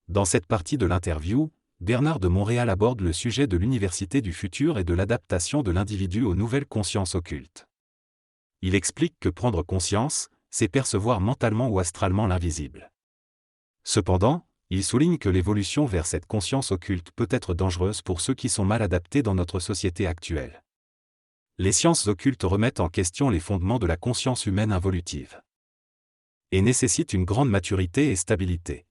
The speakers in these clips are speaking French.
Dans cette partie de l'interview, Bernard de Montréal aborde le sujet de l'université du futur et de l'adaptation de l'individu aux nouvelles consciences occultes. Il explique que prendre conscience, c'est percevoir mentalement ou astralement l'invisible. Cependant, il souligne que l'évolution vers cette conscience occulte peut être dangereuse pour ceux qui sont mal adaptés dans notre société actuelle. Les sciences occultes remettent en question les fondements de la conscience humaine involutive et nécessitent une grande maturité et stabilité.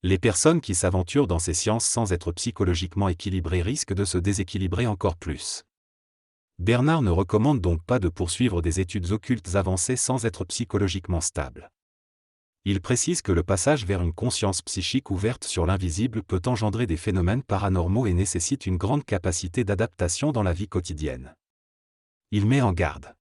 Les personnes qui s'aventurent dans ces sciences sans être psychologiquement équilibrées risquent de se déséquilibrer encore plus. Bernard ne recommande donc pas de poursuivre des études occultes avancées sans être psychologiquement stable. Il précise que le passage vers une conscience psychique ouverte sur l'invisible peut engendrer des phénomènes paranormaux et nécessite une grande capacité d'adaptation dans la vie quotidienne. Il met en garde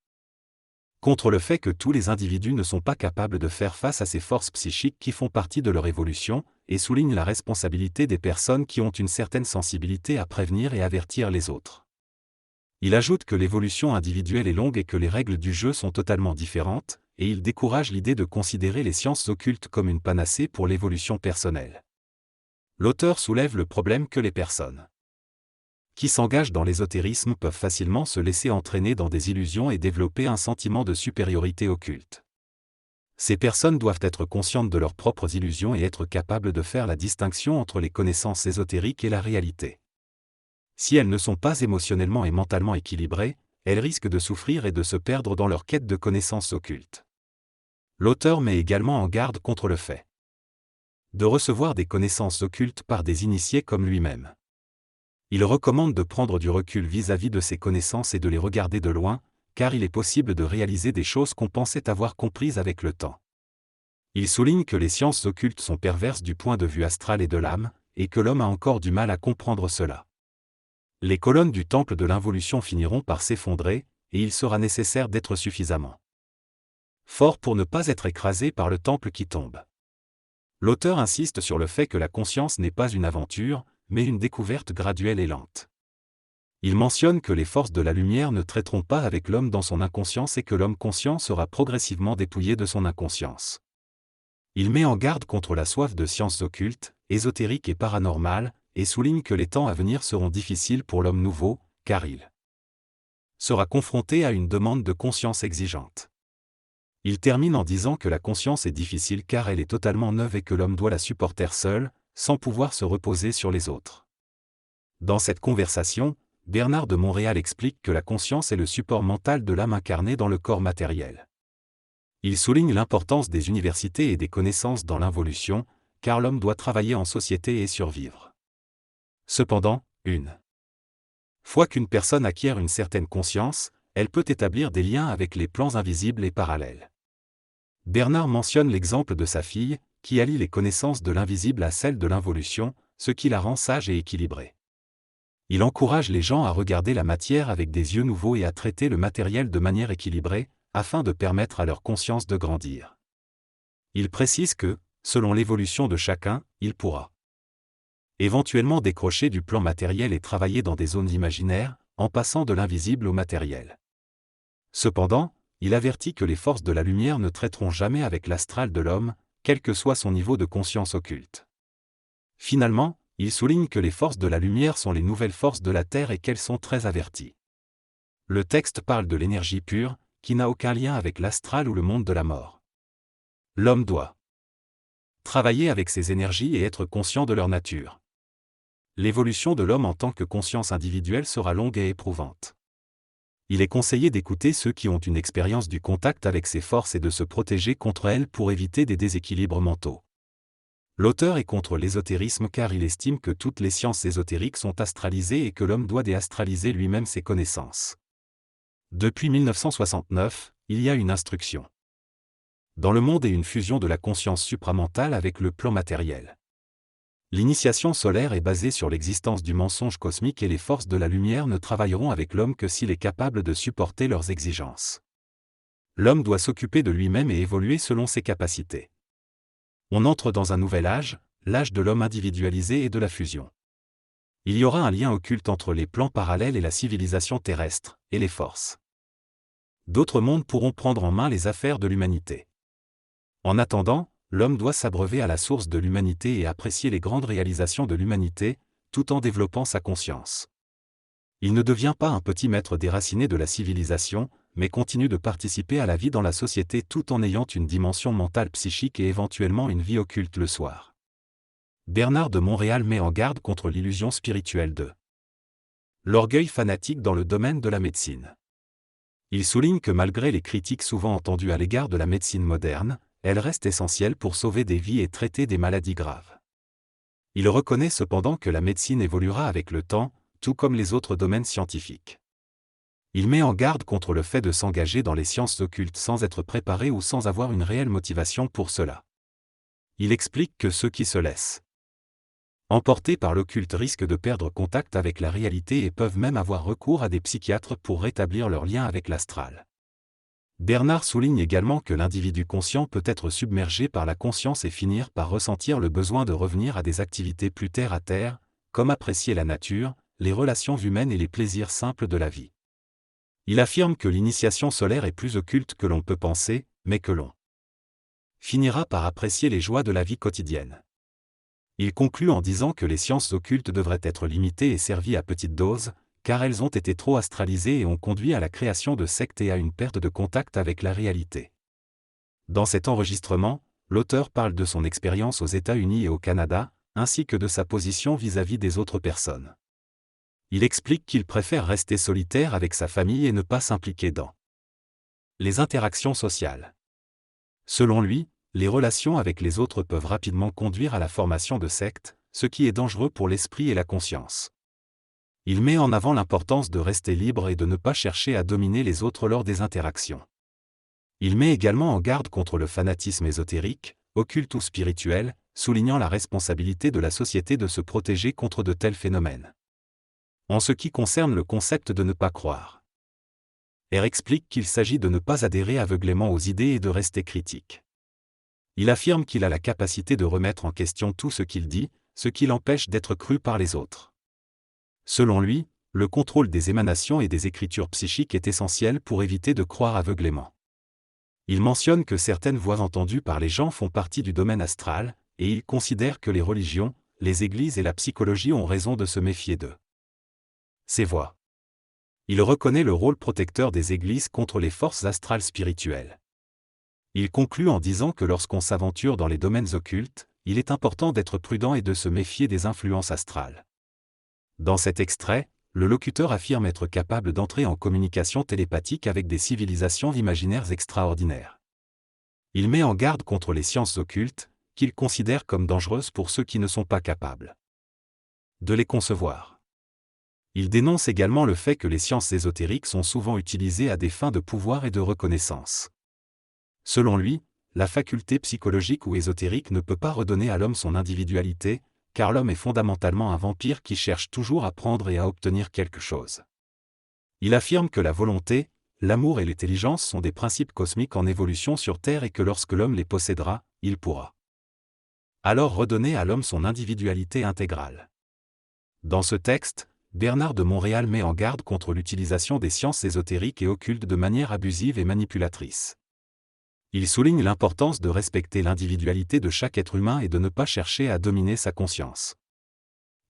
contre le fait que tous les individus ne sont pas capables de faire face à ces forces psychiques qui font partie de leur évolution, et souligne la responsabilité des personnes qui ont une certaine sensibilité à prévenir et avertir les autres. Il ajoute que l'évolution individuelle est longue et que les règles du jeu sont totalement différentes, et il décourage l'idée de considérer les sciences occultes comme une panacée pour l'évolution personnelle. L'auteur soulève le problème que les personnes qui s'engagent dans l'ésotérisme peuvent facilement se laisser entraîner dans des illusions et développer un sentiment de supériorité occulte. Ces personnes doivent être conscientes de leurs propres illusions et être capables de faire la distinction entre les connaissances ésotériques et la réalité. Si elles ne sont pas émotionnellement et mentalement équilibrées, elles risquent de souffrir et de se perdre dans leur quête de connaissances occultes. L'auteur met également en garde contre le fait de recevoir des connaissances occultes par des initiés comme lui-même. Il recommande de prendre du recul vis-à-vis de ces connaissances et de les regarder de loin, car il est possible de réaliser des choses qu'on pensait avoir comprises avec le temps. Il souligne que les sciences occultes sont perverses du point de vue astral et de l'âme, et que l'homme a encore du mal à comprendre cela. Les colonnes du temple de l'involution finiront par s'effondrer, et il sera nécessaire d'être suffisamment fort pour ne pas être écrasé par le temple qui tombe. L'auteur insiste sur le fait que la conscience n'est pas une aventure, mais une découverte graduelle et lente. Il mentionne que les forces de la lumière ne traiteront pas avec l'homme dans son inconscience et que l'homme conscient sera progressivement dépouillé de son inconscience. Il met en garde contre la soif de sciences occultes, ésotériques et paranormales, et souligne que les temps à venir seront difficiles pour l'homme nouveau, car il sera confronté à une demande de conscience exigeante. Il termine en disant que la conscience est difficile car elle est totalement neuve et que l'homme doit la supporter seul, sans pouvoir se reposer sur les autres. Dans cette conversation, Bernard de Montréal explique que la conscience est le support mental de l'âme incarnée dans le corps matériel. Il souligne l'importance des universités et des connaissances dans l'involution, car l'homme doit travailler en société et survivre. Cependant, une fois qu'une personne acquiert une certaine conscience, elle peut établir des liens avec les plans invisibles et parallèles. Bernard mentionne l'exemple de sa fille, qui allie les connaissances de l'invisible à celles de l'involution, ce qui la rend sage et équilibrée. Il encourage les gens à regarder la matière avec des yeux nouveaux et à traiter le matériel de manière équilibrée, afin de permettre à leur conscience de grandir. Il précise que, selon l'évolution de chacun, il pourra éventuellement décrocher du plan matériel et travailler dans des zones imaginaires, en passant de l'invisible au matériel. Cependant, il avertit que les forces de la lumière ne traiteront jamais avec l'astral de l'homme, quel que soit son niveau de conscience occulte. Finalement, il souligne que les forces de la lumière sont les nouvelles forces de la Terre et qu'elles sont très averties. Le texte parle de l'énergie pure, qui n'a aucun lien avec l'astral ou le monde de la mort. L'homme doit travailler avec ces énergies et être conscient de leur nature. L'évolution de l'homme en tant que conscience individuelle sera longue et éprouvante. Il est conseillé d'écouter ceux qui ont une expérience du contact avec ces forces et de se protéger contre elles pour éviter des déséquilibres mentaux. L'auteur est contre l'ésotérisme car il estime que toutes les sciences ésotériques sont astralisées et que l'homme doit déastraliser lui-même ses connaissances. Depuis 1969, il y a une instruction dans le monde et une fusion de la conscience supramentale avec le plan matériel. L'initiation solaire est basée sur l'existence du mensonge cosmique et les forces de la lumière ne travailleront avec l'homme que s'il est capable de supporter leurs exigences. L'homme doit s'occuper de lui-même et évoluer selon ses capacités. On entre dans un nouvel âge, l'âge de l'homme individualisé et de la fusion. Il y aura un lien occulte entre les plans parallèles et la civilisation terrestre, et les forces d'autres mondes pourront prendre en main les affaires de l'humanité. En attendant, l'homme doit s'abreuver à la source de l'humanité et apprécier les grandes réalisations de l'humanité, tout en développant sa conscience. Il ne devient pas un petit maître déraciné de la civilisation, mais continue de participer à la vie dans la société tout en ayant une dimension mentale psychique et éventuellement une vie occulte le soir. Bernard de Montréal met en garde contre l'illusion spirituelle de l'orgueil fanatique dans le domaine de la médecine. Il souligne que malgré les critiques souvent entendues à l'égard de la médecine moderne, elle reste essentielle pour sauver des vies et traiter des maladies graves. Il reconnaît cependant que la médecine évoluera avec le temps, tout comme les autres domaines scientifiques. Il met en garde contre le fait de s'engager dans les sciences occultes sans être préparé ou sans avoir une réelle motivation pour cela. Il explique que ceux qui se laissent emportés par l'occulte risquent de perdre contact avec la réalité et peuvent même avoir recours à des psychiatres pour rétablir leur lien avec l'astral. Bernard souligne également que l'individu conscient peut être submergé par la conscience et finir par ressentir le besoin de revenir à des activités plus terre à terre, comme apprécier la nature, les relations humaines et les plaisirs simples de la vie. Il affirme que l'initiation solaire est plus occulte que l'on peut penser, mais que l'on finira par apprécier les joies de la vie quotidienne. Il conclut en disant que les sciences occultes devraient être limitées et servies à petite dose, car elles ont été trop astralisées et ont conduit à la création de sectes et à une perte de contact avec la réalité. Dans cet enregistrement, l'auteur parle de son expérience aux États-Unis et au Canada, ainsi que de sa position vis-à-vis des autres personnes. Il explique qu'il préfère rester solitaire avec sa famille et ne pas s'impliquer dans les interactions sociales. Selon lui, les relations avec les autres peuvent rapidement conduire à la formation de sectes, ce qui est dangereux pour l'esprit et la conscience. Il met en avant l'importance de rester libre et de ne pas chercher à dominer les autres lors des interactions. Il met également en garde contre le fanatisme ésotérique, occulte ou spirituel, soulignant la responsabilité de la société de se protéger contre de tels phénomènes. En ce qui concerne le concept de ne pas croire, R explique qu'il s'agit de ne pas adhérer aveuglément aux idées et de rester critique. Il affirme qu'il a la capacité de remettre en question tout ce qu'il dit, ce qui l'empêche d'être cru par les autres. Selon lui, le contrôle des émanations et des écritures psychiques est essentiel pour éviter de croire aveuglément. Il mentionne que certaines voix entendues par les gens font partie du domaine astral, et il considère que les religions, les églises et la psychologie ont raison de se méfier de ces voix. Il reconnaît le rôle protecteur des églises contre les forces astrales spirituelles. Il conclut en disant que lorsqu'on s'aventure dans les domaines occultes, il est important d'être prudent et de se méfier des influences astrales. Dans cet extrait, le locuteur affirme être capable d'entrer en communication télépathique avec des civilisations imaginaires extraordinaires. Il met en garde contre les sciences occultes, qu'il considère comme dangereuses pour ceux qui ne sont pas capables de les concevoir. Il dénonce également le fait que les sciences ésotériques sont souvent utilisées à des fins de pouvoir et de reconnaissance. Selon lui, la faculté psychologique ou ésotérique ne peut pas redonner à l'homme son individualité, car l'homme est fondamentalement un vampire qui cherche toujours à prendre et à obtenir quelque chose. Il affirme que la volonté, l'amour et l'intelligence sont des principes cosmiques en évolution sur Terre et que lorsque l'homme les possédera, il pourra alors redonner à l'homme son individualité intégrale. Dans ce texte, Bernard de Montréal met en garde contre l'utilisation des sciences ésotériques et occultes de manière abusive et manipulatrice. Il souligne l'importance de respecter l'individualité de chaque être humain et de ne pas chercher à dominer sa conscience.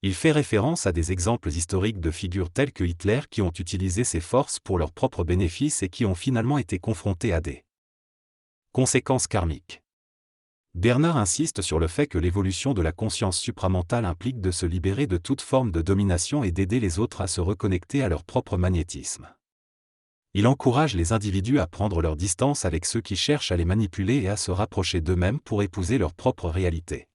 Il fait référence à des exemples historiques de figures telles que Hitler qui ont utilisé ces forces pour leurs propres bénéfices et qui ont finalement été confrontés à des conséquences karmiques. Bernard insiste sur le fait que l'évolution de la conscience supramentale implique de se libérer de toute forme de domination et d'aider les autres à se reconnecter à leur propre magnétisme. Il encourage les individus à prendre leur distance avec ceux qui cherchent à les manipuler et à se rapprocher d'eux-mêmes pour épouser leur propre réalité.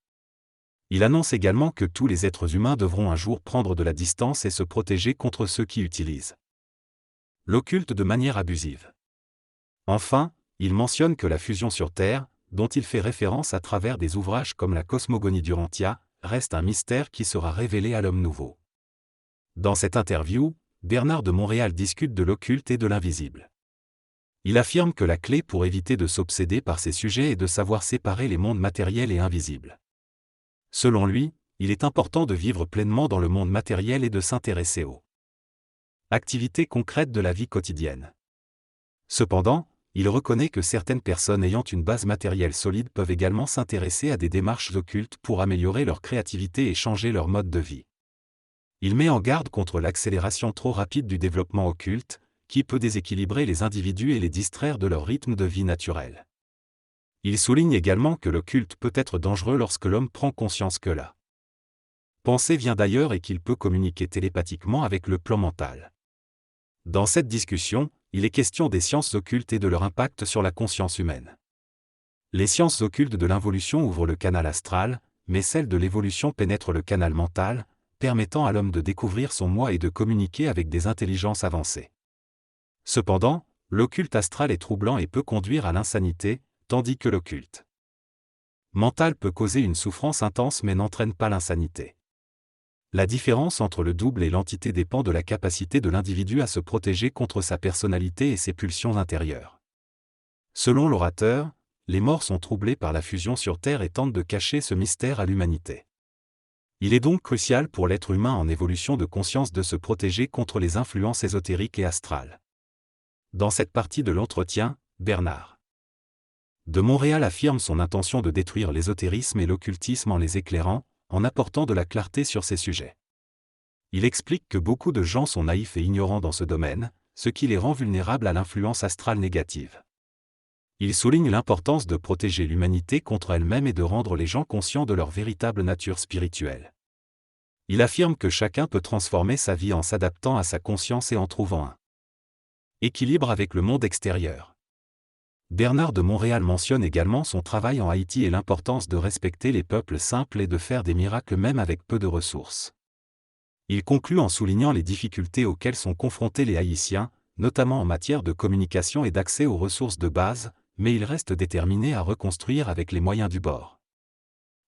Il annonce également que tous les êtres humains devront un jour prendre de la distance et se protéger contre ceux qui utilisent l'occulte de manière abusive. Enfin, il mentionne que la fusion sur Terre, dont il fait référence à travers des ouvrages comme la Cosmogonie d'Urantia, reste un mystère qui sera révélé à l'homme nouveau. Dans cette interview, Bernard de Montréal discute de l'occulte et de l'invisible. Il affirme que la clé pour éviter de s'obséder par ces sujets est de savoir séparer les mondes matériels et invisibles. Selon lui, il est important de vivre pleinement dans le monde matériel et de s'intéresser aux activités concrètes de la vie quotidienne. Cependant, il reconnaît que certaines personnes ayant une base matérielle solide peuvent également s'intéresser à des démarches occultes pour améliorer leur créativité et changer leur mode de vie. Il met en garde contre l'accélération trop rapide du développement occulte, qui peut déséquilibrer les individus et les distraire de leur rythme de vie naturel. Il souligne également que l'occulte peut être dangereux lorsque l'homme prend conscience que la pensée vient d'ailleurs et qu'il peut communiquer télépathiquement avec le plan mental. Dans cette discussion, il est question des sciences occultes et de leur impact sur la conscience humaine. Les sciences occultes de l'involution ouvrent le canal astral, mais celles de l'évolution pénètrent le canal mental, permettant à l'homme de découvrir son moi et de communiquer avec des intelligences avancées. Cependant, l'occulte astral est troublant et peut conduire à l'insanité, tandis que l'occulte mental peut causer une souffrance intense mais n'entraîne pas l'insanité. La différence entre le double et l'entité dépend de la capacité de l'individu à se protéger contre sa personnalité et ses pulsions intérieures. Selon l'orateur, les morts sont troublés par la fusion sur Terre et tentent de cacher ce mystère à l'humanité. Il est donc crucial pour l'être humain en évolution de conscience de se protéger contre les influences ésotériques et astrales. Dans cette partie de l'entretien, Bernard de Montréal affirme son intention de détruire l'ésotérisme et l'occultisme en les éclairant, en apportant de la clarté sur ces sujets. Il explique que beaucoup de gens sont naïfs et ignorants dans ce domaine, ce qui les rend vulnérables à l'influence astrale négative. Il souligne l'importance de protéger l'humanité contre elle-même et de rendre les gens conscients de leur véritable nature spirituelle. Il affirme que chacun peut transformer sa vie en s'adaptant à sa conscience et en trouvant un équilibre avec le monde extérieur. Bernard de Montréal mentionne également son travail en Haïti et l'importance de respecter les peuples simples et de faire des miracles même avec peu de ressources. Il conclut en soulignant les difficultés auxquelles sont confrontés les Haïtiens, notamment en matière de communication et d'accès aux ressources de base, mais il reste déterminé à reconstruire avec les moyens du bord.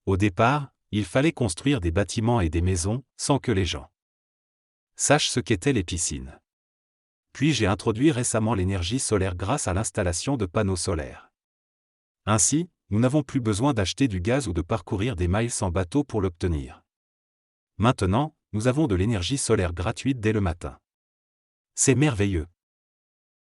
Au départ, il fallait construire des bâtiments et des maisons, sans que les gens sachent ce qu'étaient les piscines. Puis j'ai introduit récemment l'énergie solaire grâce à l'installation de panneaux solaires. Ainsi, nous n'avons plus besoin d'acheter du gaz ou de parcourir des miles en bateau pour l'obtenir. Maintenant, nous avons de l'énergie solaire gratuite dès le matin. C'est merveilleux.